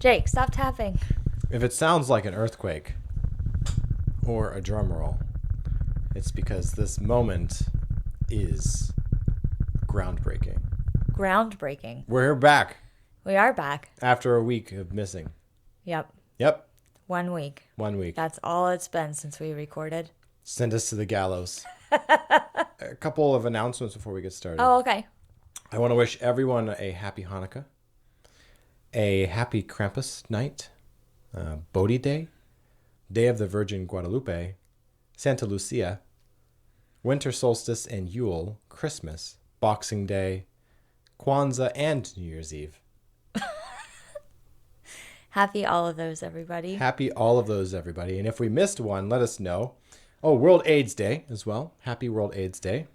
Jake, stop tapping. If it sounds like an earthquake or a drum roll, it's because this moment is groundbreaking. Groundbreaking. We're back We are back. after a week of missing. Yep. Yep, 1 week. 1 week. That's all it's been since we recorded. Send us to the gallows. A couple of announcements before we get started. Oh, okay. I want to wish everyone a happy Hanukkah, a happy Krampus night, Bodhi Day, Day of the Virgin Guadalupe, Santa Lucia, Winter Solstice and Yule, Christmas, Boxing Day, Kwanzaa, and New Year's Eve. Happy all of those, everybody. Happy all of those, everybody. And if we missed one, let us know. Oh, World AIDS Day as well. Happy World AIDS Day.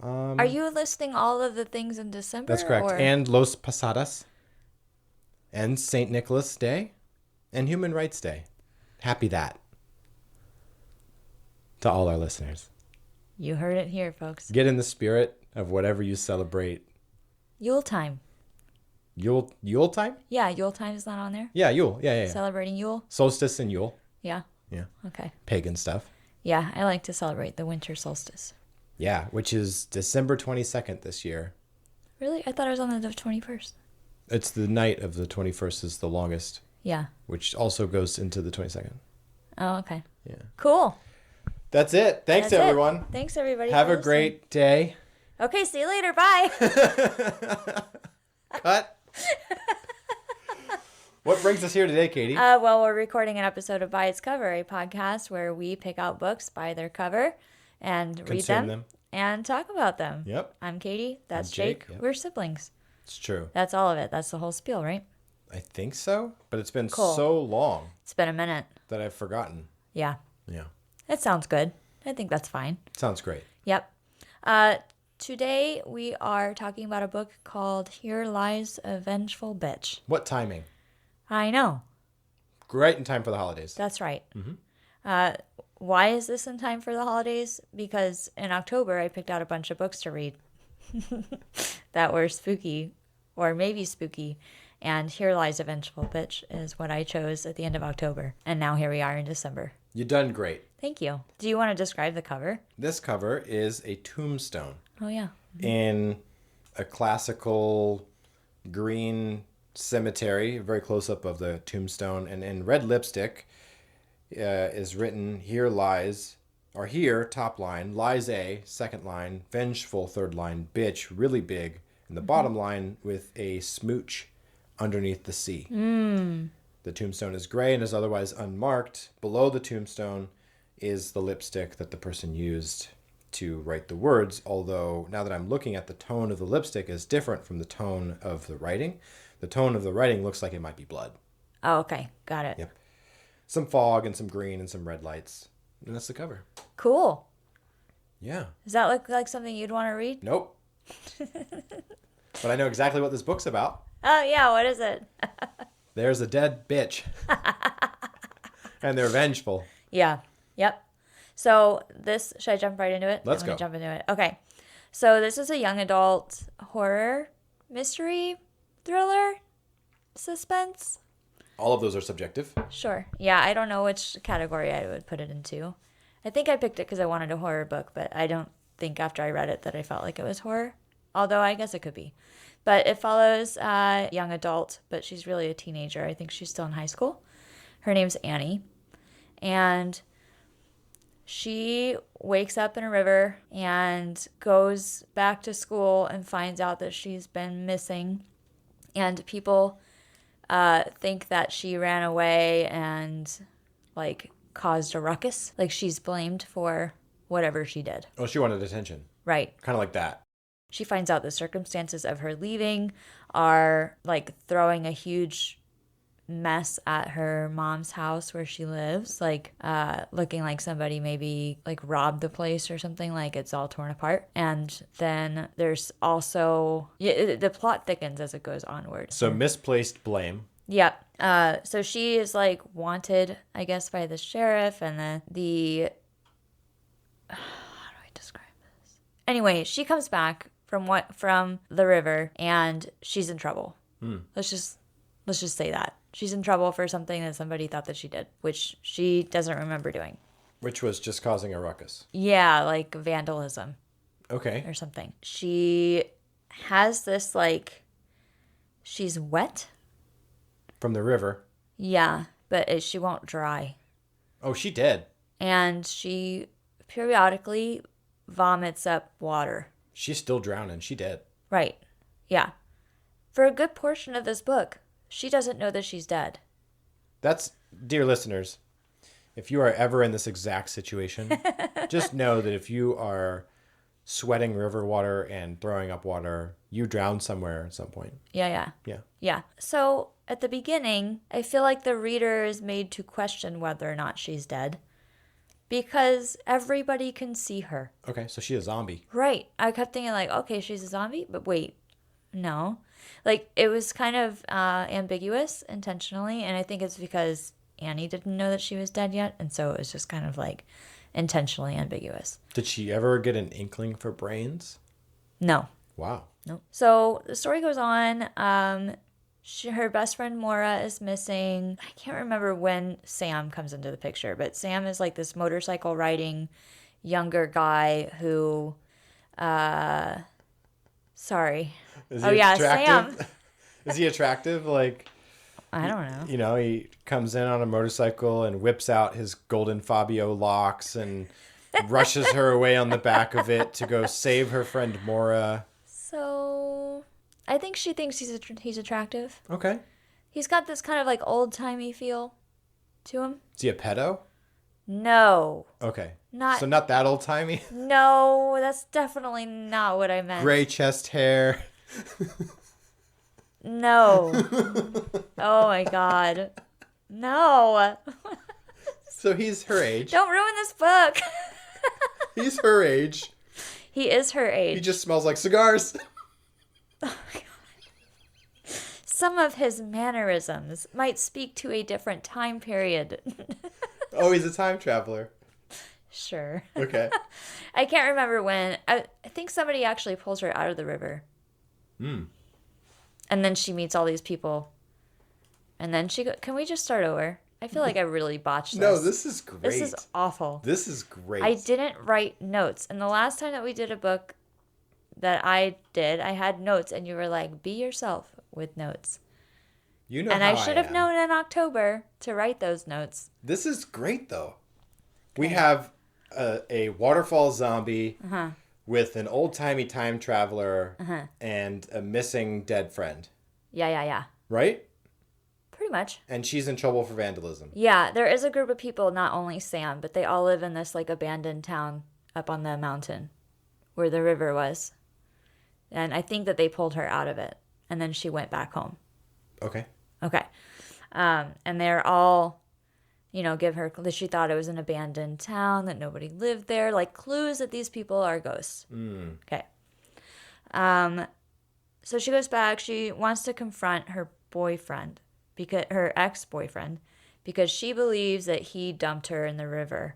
Are you listing all of the things in December? That's correct. Or? And Los Posadas. And St. Nicholas Day. And Human Rights Day. Happy that. To all our listeners. You heard it here, folks. Get in the spirit of whatever you celebrate. Yule time. Yule time? Yeah, Yule time is not on there. Yeah, Yule. Yeah. Celebrating Yule. Solstice and Yule. Yeah. Yeah. Okay. Pagan stuff. Yeah, I like to celebrate the winter solstice. Yeah, which is December 22nd this year. Really? I thought it was on the 21st. It's the night of the 21st is the longest, Yeah. which also goes into the 22nd. Oh, okay. Yeah. Cool. That's it. Thanks, That's it. everyone. Thanks, everybody. Have for a listening. great day. Okay, see you later. Bye. Cut. What brings us here today, Katie? Well, we're recording an episode of By Its Cover, a podcast where we pick out books by their cover and read Consume them and talk about them. Yep. I'm Katie. That's I'm Jake. Jake, yep. We're siblings. It's true. That's all of it. That's the whole spiel, right? I think so, but it's been Cool. so long It's been a minute. that I've forgotten. Yeah. Yeah. That sounds good. I think that's fine. Sounds great. Yep. Today we are talking about a book called Here Lies a Vengeful Bitch. What timing? I know. Great in time for the holidays. That's right. Why is this in time for the holidays? Because in October I picked out a bunch of books to read that were spooky or maybe spooky. And Here Lies a Vengeful Bitch is what I chose at the end of October. And now here we are in December. You done great. Thank you. Do you want to describe the cover? This cover is a tombstone Oh, yeah. in a classical green cemetery, a very close up of the tombstone, and in red lipstick is written, here lies, or here, top line, lies a, second line, vengeful, third line, bitch, really big, and the bottom line with a smooch underneath the C. The tombstone is gray and is otherwise unmarked. Below the tombstone is the lipstick that the person used to write the words, although now that I'm looking at the tone of the lipstick is different from the tone of the writing. The tone of the writing looks like it might be blood. Oh, okay. Got it. Yep. Some fog and some green and some red lights. And that's the cover. Cool. Yeah. Does that look like something you'd want to read? Nope. But I know exactly what this book's about. Oh, yeah. What is it? There's a dead bitch. And they're vengeful. Yeah. Yep. So this, should I jump right into it? Let's I'm gonna go. jump into it. Okay. So this is a young adult horror, mystery, thriller, suspense. All of those are subjective. Sure. Yeah, I don't know which category I would put it into. I think I picked it because I wanted a horror book, but I don't think after I read it that I felt like it was horror. Although I guess it could be. But it follows a young adult, but she's really a teenager. I think she's still in high school. Her name's Annie. And she wakes up in a river and goes back to school and finds out that she's been missing. And people think that she ran away and, like, caused a ruckus. Like, she's blamed for whatever she did. Oh, she wanted attention. Right. Kind of like that. She finds out the circumstances of her leaving are, like, throwing a huge mess at her mom's house where she lives, like looking like somebody maybe like robbed the place or something, like it's all torn apart. And then there's also the plot thickens as it goes onward. So misplaced blame. Yep. So she is like wanted, I guess, by the sheriff, and then the how do I describe this? Anyway, she comes back from the river and she's in trouble. Let's just Let's just say that. She's in trouble for something that somebody thought that she did, which she doesn't remember doing. Which was just causing a ruckus. Yeah, like vandalism Okay. or something. She has this, like, she's wet. From the river. Yeah, but she won't dry. Oh, she did. And she periodically vomits up water. She's still drowning. She dead. Right. Yeah. For a good portion of this book, she doesn't know that she's dead. That's, dear listeners, if you are ever in this exact situation, just know that if you are sweating river water and throwing up water, you drown somewhere at some point. Yeah. Yeah. So at the beginning, I feel like the reader is made to question whether or not she's dead because everybody can see her. Okay, so she's a zombie. Right. I kept thinking like, okay, she's a zombie, but wait, no. Like it was kind of ambiguous intentionally, and I think it's because Annie didn't know that she was dead yet, and so it was just kind of like intentionally ambiguous. Did she ever get an inkling for brains? No. Wow. No. So the story goes on. Her best friend Maura is missing. I can't remember when Sam comes into the picture, but Sam is like this motorcycle riding younger guy who, sorry. Is he attractive? Sam. Is he attractive? Like, I don't know. You know, he comes in on a motorcycle and whips out his golden Fabio locks and rushes her away on the back of it to go save her friend Maura. So, I think she thinks he's attractive. Okay. He's got this kind of like old-timey feel to him. Is he a pedo? No. Okay. Not that old-timey? No, that's definitely not what I meant. Gray chest hair. No. Oh my God. No. So he's her age. Don't ruin this book. He's her age. He is her age. He just smells like cigars. Oh my God. Some of his mannerisms might speak to a different time period. Oh, he's a time traveler. Sure. Okay. I can't remember when. I think somebody actually pulls her out of the river. Hmm. And then she meets all these people. And then can we just start over? I feel like I really botched this. No, this is great. This is awful. This is great. I didn't write notes. And the last time that we did a book that I did, I had notes. And you were like, be yourself with notes. You know and how I should have known in October to write those notes. This is great, though. We have a waterfall zombie with an old-timey time traveler and a missing dead friend. Yeah. Right? Pretty much. And she's in trouble for vandalism. Yeah, there is a group of people, not only Sam, but they all live in this like abandoned town up on the mountain where the river was. And I think that they pulled her out of it. And then she went back home. Okay. And they're all, give her, she thought it was an abandoned town, that nobody lived there, like clues that these people are ghosts. Okay. So she goes back. She wants to confront her boyfriend, her ex-boyfriend, because she believes that he dumped her in the river,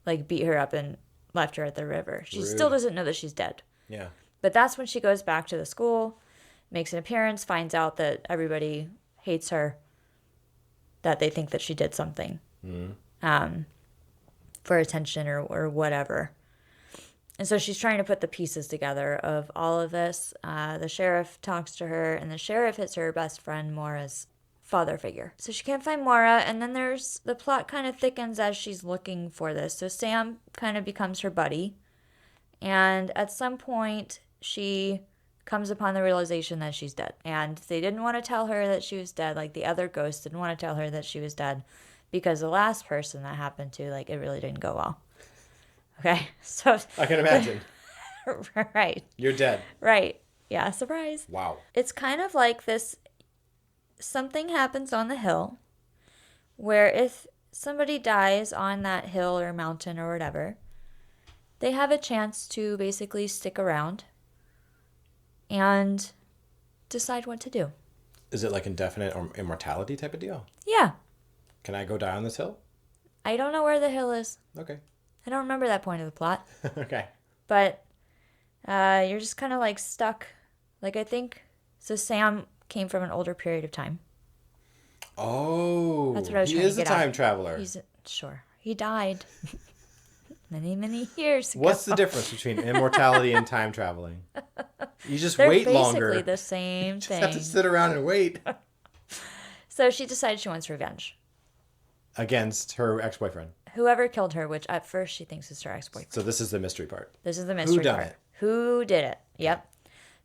like beat her up and left her at the river. She still doesn't know that she's dead. Yeah. But that's when she goes back to the school, makes an appearance, finds out that everybody hates her, that they think that she did something for attention or whatever. And so she's trying to put the pieces together of all of this. The sheriff talks to her, and the sheriff hits her best friend Maura's father figure. So she can't find Maura, and then the plot kind of thickens as she's looking for this. So Sam kind of becomes her buddy, and at some point she comes upon the realization that she's dead. And they didn't want to tell her that she was dead. Like the other ghosts didn't want to tell her that she was dead because the last person that happened to, like, it really didn't go well. Okay, so I can imagine. Right. You're dead. Right. Yeah, surprise. Wow. It's kind of like this, something happens on the hill where if somebody dies on that hill or mountain or whatever, they have a chance to basically stick around and decide what to do. Is it like indefinite or immortality type of deal? Yeah. Can I go die on this hill? I don't know where the hill is. Okay. I don't remember that point of the plot. Okay. But you're just kind of like stuck. Like I think, so Sam came from an older period of time. Oh, That's what I was he trying to is a get at. time traveler. Sure. He died many, many years ago. What's the difference between immortality and time traveling? You just They're wait basically longer. the same You just thing. have to sit around and wait. So she decides she wants revenge. Against her ex-boyfriend. Whoever killed her, which at first she thinks is her ex-boyfriend. So this is the mystery part. This is the mystery done part. it? Who did it? Yep.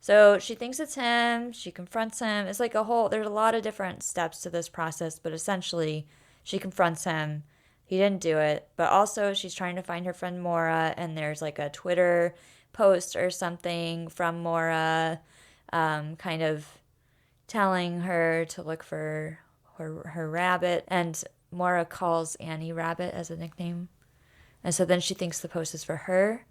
So she thinks it's him. She confronts him. It's like there's a lot of different steps to this process, but essentially she confronts him. He didn't do it. But also she's trying to find her friend Maura, and there's like a Twitter post or something from Maura kind of telling her to look for her rabbit. And Maura calls Annie Rabbit as a nickname. And so then she thinks the post is for her.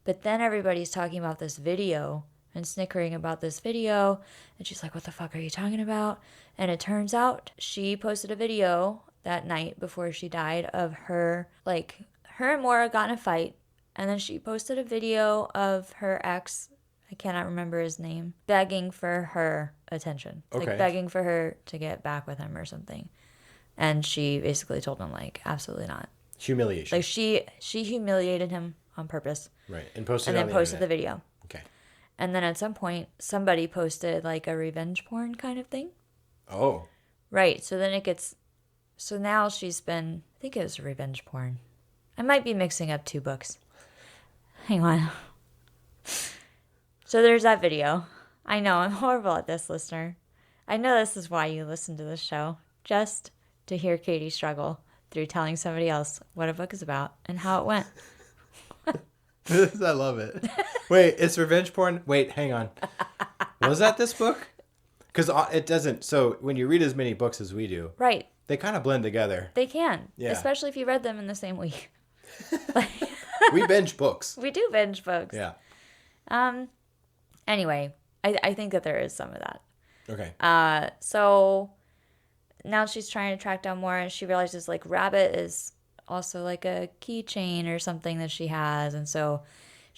But then everybody's talking about this video and snickering about this video. And she's like, what the fuck are you talking about? And it turns out she posted a video that night before she died of her and Maura got in a fight. And then she posted a video of her ex, I cannot remember his name, begging for her attention. Okay. Like begging for her to get back with him or something. And she basically told him, like, absolutely not. Humiliation. Like, she humiliated him on purpose. Right. And posted And then posted the internet. video. Okay. And then at some point, somebody posted, like, a revenge porn kind of thing. Oh. Right. So then so now she's been, I think it was revenge porn. I might be mixing up two books. Hang on. So there's that video. I know, I'm horrible at this, listener. I know this is why you listen to this show. Just to hear Katie struggle through telling somebody else what a book is about and how it went. I love it. Wait, it's revenge porn? Wait, hang on. Was that this book? Because it doesn't. So when you read as many books as we do, Right. they kind of blend together. They can. Yeah. Especially if you read them in the same week. We binge books. We do binge books. Yeah. Anyway, I think that there is some of that. Okay. So now she's trying to track down more, and she realizes, like, Rabbit is also like a keychain or something that she has. And so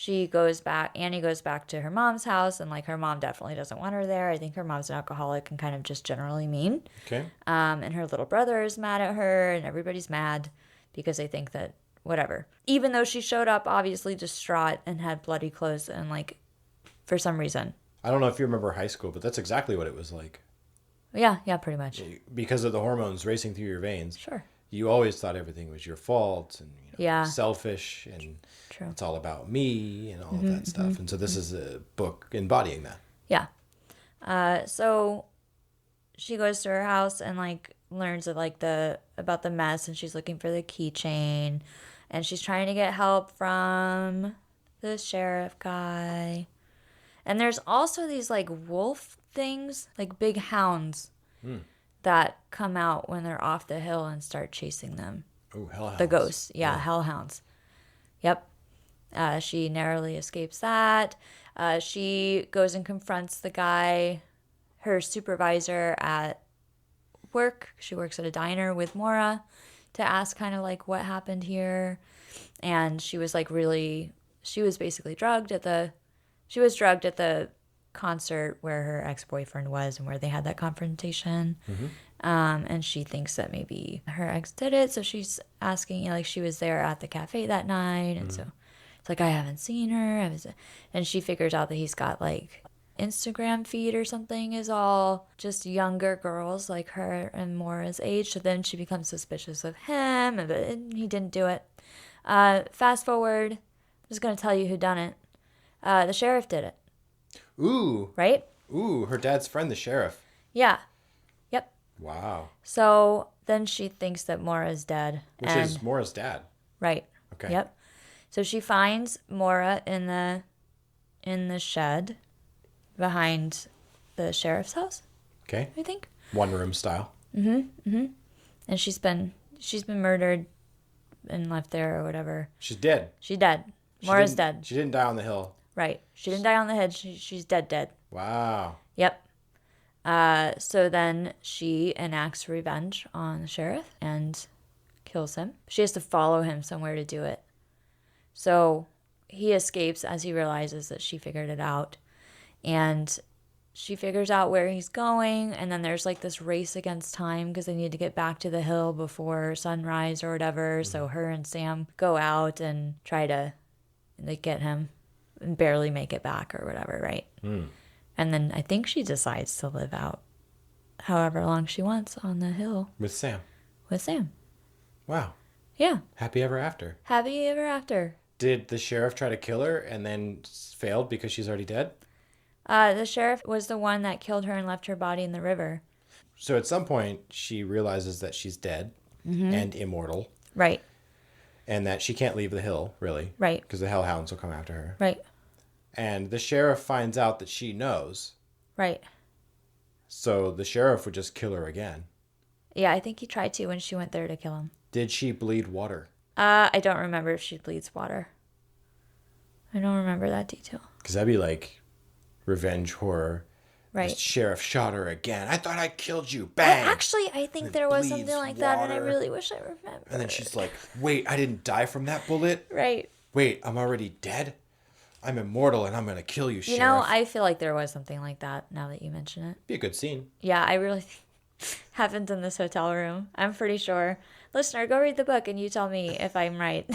Annie goes back to her mom's house, and, like, her mom definitely doesn't want her there. I think her mom's an alcoholic and kind of just generally mean. Okay. And her little brother is mad at her, and everybody's mad because they think that whatever. Even though she showed up obviously distraught and had bloody clothes and, like, for some reason. I don't know if you remember high school, but that's exactly what it was like. Yeah, pretty much. Because of the hormones racing through your veins. Sure. You always thought everything was your fault and Yeah. selfish and True. it's all about me and all of that stuff. And so this is a book embodying that. Yeah. So she goes to her house and, like, learns that, like, about the mess, and she's looking for the keychain, and she's trying to get help from the sheriff guy. And there's also these, like, wolf things, like big hounds that come out when they're off the hill and start chasing them. Oh, hellhounds. The ghosts. Yeah, hellhounds. Yep. She narrowly escapes that. She goes and confronts the guy, her supervisor at work. She works at a diner with Maura, to ask kind of, like, what happened here. And she was, like, she was basically drugged at the concert where her ex-boyfriend was and where they had that confrontation. And she thinks that maybe her ex did it. So she's asking, like, she was there at the cafe that night. And so it's like, I haven't seen her. And she figures out that he's got, like, Instagram feed or something is all just younger girls like her and Maura's age. So then she becomes suspicious of him, and he didn't do it. Fast forward, I'm just going to tell you who done it. The sheriff did it. Ooh. Right? Ooh, her dad's friend, the sheriff. Yeah. Yep. Wow. So then she thinks that Maura's dead. Which is Maura's dad. Right. Okay. Yep. So she finds Maura in the shed behind the sheriff's house, Okay. I think. One room style. And she's been murdered and left there or whatever. She's dead. She's dead. Maura's dead. She didn't die on the hill. Right. She didn't die on the head. She's dead. Wow. Yep. So then she enacts revenge on the sheriff and kills him. She has to follow him somewhere to do it. So he escapes as he realizes that she figured it out. And she figures out where he's going, and then there's like this race against time because they need to get back to the hill before sunrise or whatever. So her and Sam go out and try to like get him and barely make it back or whatever, right? And then I think she decides to live out however long she wants on the hill With Sam. with Sam. Wow. Yeah. Happy ever after. Happy ever after. Did the sheriff try to kill her and then failed because she's already dead? The sheriff was the one that killed her and left her body in the river. So at some point, she realizes that she's dead and immortal. Right. And that she can't leave the hill, really. Right. Because the hellhounds will come after her. Right. And the sheriff finds out that she knows. Right. So the sheriff would just kill her again. Yeah, I think he tried to when she went there to kill him. Did she bleed water? I don't remember if she bleeds water. I don't remember that detail. Because that'd be like revenge horror. Right. The sheriff shot her again. I thought I killed you. Bang! I think there was something like that, and I really wish I remembered. And then she's like, wait, I didn't die from that bullet? Right. Wait, I'm already dead? I'm immortal and I'm going to kill you, Sheriff. You know, I feel like there was something like that now that you mention it. Be a good scene. Yeah, I really think happened in this hotel room. I'm pretty sure. Listener, go read the book and you tell me if I'm right.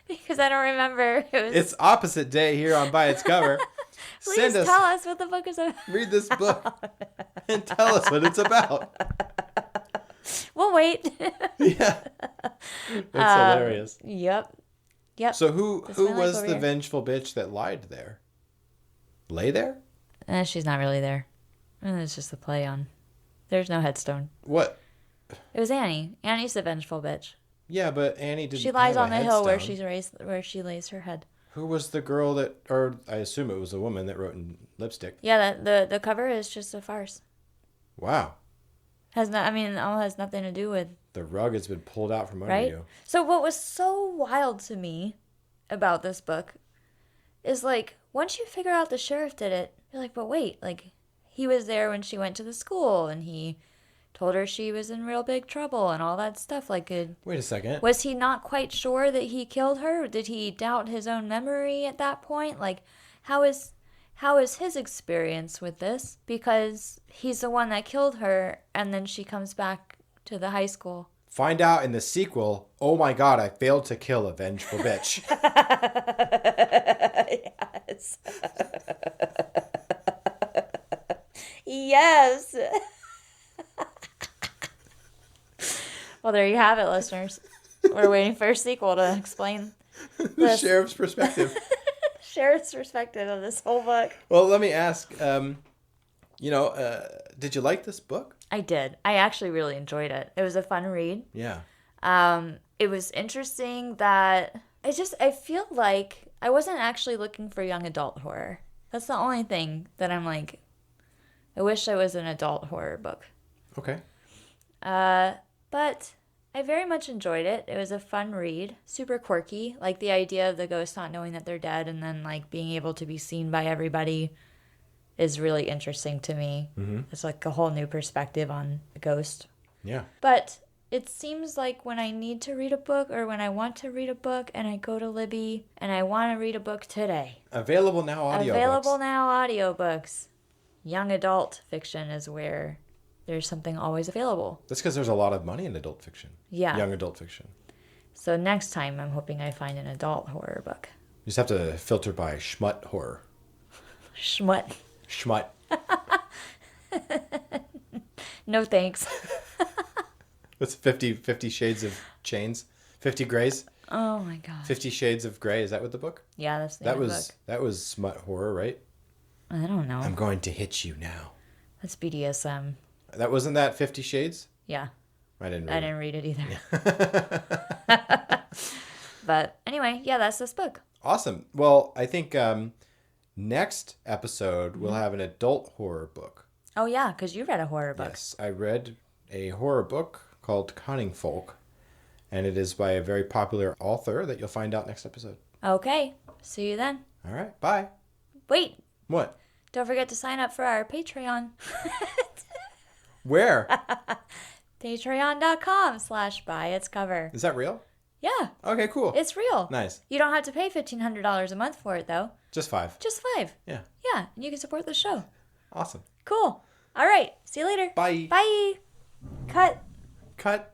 Because I don't remember. It's opposite day here on By Its Cover. Please tell us what the book is about. Read this book and tell us what it's about. We'll wait. Yeah. That's hilarious. Yep. So who was the here. vengeful bitch that lied there? Lay there? She's not really there. It's just a play on. There's no headstone. What? It was Annie. Annie's the vengeful bitch. Yeah, but Annie didn't. She lies have on a the hill where headstone. where she lays her head. Who was the girl that, or I assume it was a woman that wrote in lipstick? Yeah, the cover is just a farce. Wow. It all has nothing to do with. The rug has been pulled out from under Right? you. So what was so wild to me about this book is like once you figure out the sheriff did it, you're like, but wait, like he was there when she went to the school and he told her she was in real big trouble and all that stuff. Like, Wait a second. was he not quite sure that he killed her? Did he doubt his own memory at that point? Like, how is his experience with this? Because he's the one that killed her, and then she comes back to the high school. Find out in the sequel, oh my god, I failed to kill a vengeful bitch. Yes. Yes. Well, there you have it, listeners. We're waiting for a sequel to explain The sheriff's perspective. sheriff's perspective of this whole book. Well, let me ask, did you like this book? I did. I actually really enjoyed it. It was a fun read. Yeah. It was interesting that I feel like I wasn't actually looking for young adult horror. That's the only thing that I'm like, I wish I was an adult horror book. Okay. But I very much enjoyed it. It was a fun read, super quirky. Like the idea of the ghost not knowing that they're dead and then like being able to be seen by everybody is really interesting to me. Mm-hmm. It's like a whole new perspective on a ghost. Yeah. But it seems like when I need to read a book or when I want to read a book and I go to Libby and I want to read a book today. Available now audiobooks. Young adult fiction is where there's something always available. That's because there's a lot of money in adult fiction. Yeah. Young adult fiction. So next time I'm hoping I find an adult horror book. You just have to filter by schmut horror. Schmut. Schmut. No thanks. That's 50 Shades of Chains. 50 Grays. Oh my god. 50 Shades of Grey. Is that what the book? Yeah, that's the book. That That was smut horror, right? I don't know. I'm going to hit you now. That's BDSM. That wasn't that 50 Shades? Yeah. I didn't read it either. Yeah. But anyway, yeah, that's this book. Awesome. Well, I think next episode we'll have an adult horror book. Oh yeah, because you read a horror book. Yes, I read a horror book called Cunning Folk, and it is by a very popular author that you'll find out next episode. Okay. See you then. All right. Bye. Wait. What? Don't forget to sign up for our Patreon. Where? Patreon.com/byitscover. Is that real? Yeah. Okay, cool. It's real. Nice. You don't have to pay $1,500 a month for it, though. Just 5. Just 5. Yeah. Yeah, and you can support the show. Awesome. Cool. All right. See you later. Bye. Bye. Cut. Cut.